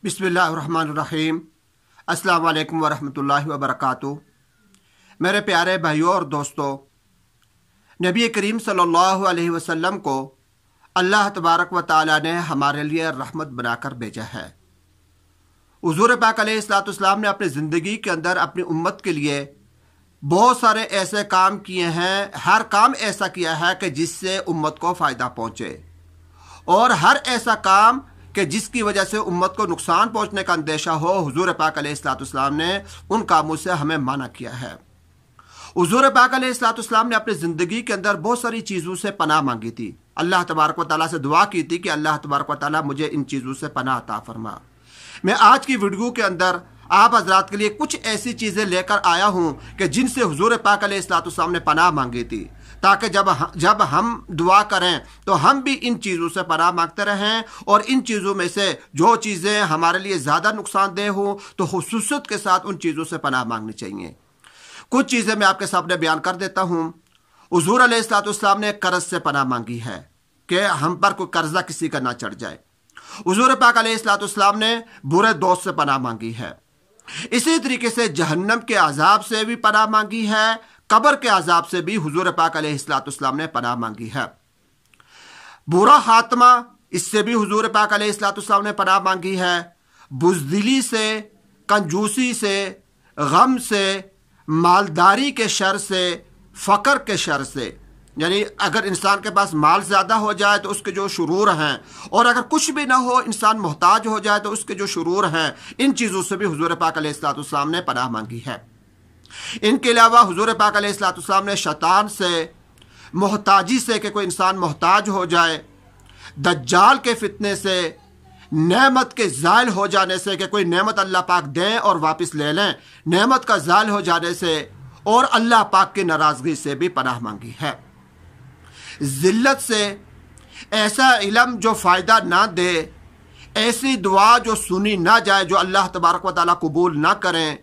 बिस्मिल्लाहिर्रहमानिर्रहीम। अस्सलाम वालेकुम वरहमतुल्लाहि वबरकातुहू। मेरे प्यारे भाइयों और दोस्तों, नबी करीम सल्लल्लाहु अलैहि वसल्लम को अल्लाह तबारक व तआला ने हमारे लिए रहमत बनाकर भेजा है। हुज़ूर पाक अलैहिस्सलाम ने अपनी ज़िंदगी के अंदर अपनी उम्मत के लिए बहुत सारे ऐसे काम किए हैं, हर काम ऐसा किया है कि जिससे उम्मत को फ़ायदा पहुँचे, और हर ऐसा काम कि जिसकी वजह से उम्मत को नुकसान पहुँचने का अंदेशा हो, हुज़ूर पाक अलैहिस्सलाम ने उन कामों से हमें मना किया है। हुज़ूर पाक अलैहिस्सलाम ने अपनी ज़िंदगी के अंदर बहुत सारी चीज़ों से पनाह मांगी थी। अल्लाह तबारक व तआला से दुआ की थी कि अल्लाह तबारक व तआला मुझे इन चीज़ों से पनाह अता फरमा। मैं आज की वीडियो के अंदर आप हज़रात के लिए कुछ ऐसी चीज़ें लेकर आया हूँ कि जिनसे हुज़ूर पाक अलैहिस्सलाम ने पनाह मांगी थी, ताकि जब हम दुआ करें तो हम भी इन चीज़ों से पनाह मांगते रहें, और इन चीज़ों में से जो चीज़ें हमारे लिए ज़्यादा नुकसानदेह हों तो खुसूसियत के साथ उन चीज़ों से पनाह मांगनी चाहिए। कुछ चीज़ें मैं आपके सामने बयान कर देता हूँ। हुज़ूर अलैहिस्सलाम ने कर्ज से पनाह मांगी है कि हम पर कोई कर्जा किसी का ना चढ़ जाए। हुज़ूर पाक अलैहिस्सलाम ने बुरे दोस्त से पनाह मांगी है। इसी तरीके से जहन्नम के अजाब से भी पनाह मांगी है, कब्र के अजाब से भी हुज़ूर पाक अलैहिस्सलाम ने पनाह मांगी है। बुरा खात्मा, इससे भी हुज़ूर पाक अलैहिस्सलाम ने पनाह मांगी है। बुज़दिली से, कंजूसी से, गम से, मालदारी के शर से, फ़क्र के शर से, यानी अगर इंसान के पास माल ज़्यादा हो जाए तो उसके जो शुरूर हैं, और अगर कुछ भी ना हो, इंसान मोहताज हो जाए तो उसके जो शुरूर हैं, इन चीज़ों से भी हुज़ूर पाक अलैहिस्सलाम ने पनाह मांगी है। इनके अलावा हुज़ूर पाक अलैहिस्सलाम ने शैतान से, मोहताजी से कि कोई इंसान मोहताज हो जाए, दज्जाल के फितने से, नेमत के ज़ायल हो जाने से कि कोई नेमत अल्लाह पाक दें और वापस ले लें, नेमत का ज़ायल हो जाने से, और अल्लाह पाक की नाराज़गी से भी पनाह मांगी है। ज़िल्लत से, ऐसा इल्म जो फ़ायदा ना दे, ऐसी दुआ जो सुनी ना जाए, जो अल्लाह तबारक व तआला कबूल ना करें,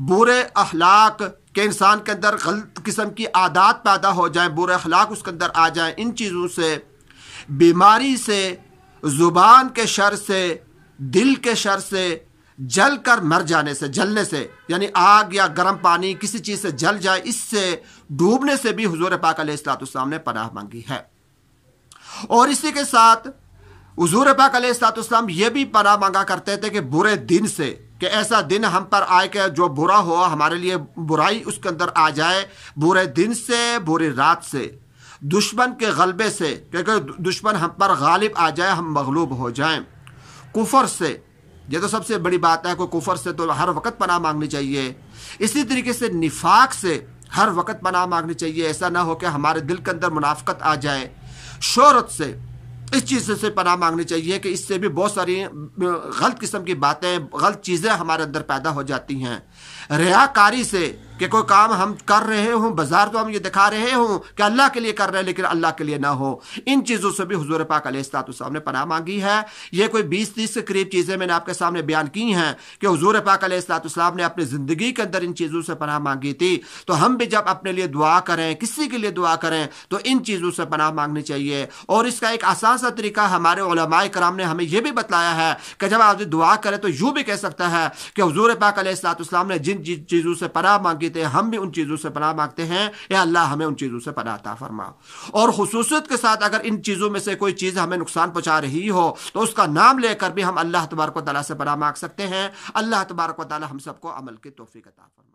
बुरे अखलाक के इंसान के अंदर गलत किस्म की आदत पैदा हो जाए, बुरे अखलाक उसके अंदर आ जाए, इन चीज़ों से, बीमारी से, ज़ुबान के शर से, दिल के शर से, जल कर मर जाने से, जलने से, यानी आग या गर्म पानी किसी चीज़ से जल जाए, इससे डूबने से भी हुज़ूर पाक अलैहिस्सलाम ने पनाह मांगी है। और इसी के साथ हुज़ूर पाक अलैहिस्सलाम ये भी पनाह मांगा करते थे कि बुरे दिन से, कि ऐसा दिन हम पर आए कि जो बुरा हो, हमारे लिए बुराई उसके अंदर आ जाए, बुरे दिन से, बुरी रात से, दुश्मन के गलबे से, क्योंकि दुश्मन हम पर गालिब आ जाए, हम मगलूब हो जाएं, कुफर से, ये तो सबसे बड़ी बात है, कोई कुफर से तो हर वक्त पनाह मांगनी चाहिए। इसी तरीके से निफाक से हर वक्त पनाह मांगनी चाहिए, ऐसा ना हो कि हमारे दिल के अंदर मुनाफिकत आ जाए। शोहरत से, इस चीज़ से पनाह मांगनी चाहिए कि इससे भी बहुत सारी गलत किस्म की बातें, गलत चीज़ें हमारे अंदर पैदा हो जाती हैं। रियाकारी से, कि कोई काम हम कर रहे हों, बाजार तो हम ये दिखा रहे हों कि अल्लाह के लिए कर रहे हैं, लेकिन अल्लाह के लिए ना हो, इन चीज़ों से भी हुज़ूर पाक अलैहिस्सलाम ने पनाह मांगी है। ये कोई 20-30 के करीब चीज़ें मैंने आपके सामने बयान की हैं कि हुज़ूर पाक अलैहिस्सलाम ने अपनी ज़िंदगी के अंदर इन चीज़ों से पनाह मांगी थी। तो हम भी जब अपने लिए दुआ करें, किसी के लिए दुआ करें, तो इन चीज़ों से पनाह मांगनी चाहिए। और इसका एक आसान सा तरीका हमारे उलमाए कराम ने हमें यह भी बतलाया है कि जब आप दुआ करें तो यूँ भी कह सकता है कि हुज़ूर पाक अलैहिस्सलाम ने जिन चीज़ों से पनाह मांगी थी, हम भी उन चीज़ों से पनाह मांगते हैं, या अल्लाह हमें उन चीज़ों से पनाह अता फरमा। और खुसूसियत के साथ अगर इन चीज़ों में से कोई चीज़ हमें नुकसान पहुंचा रही हो तो उसका नाम लेकर भी हम अल्लाह तबारक व तआला से पनाह मांग सकते हैं। अल्लाह तबारक व तआला हम सबको अमल की तौफीक अता फरमा।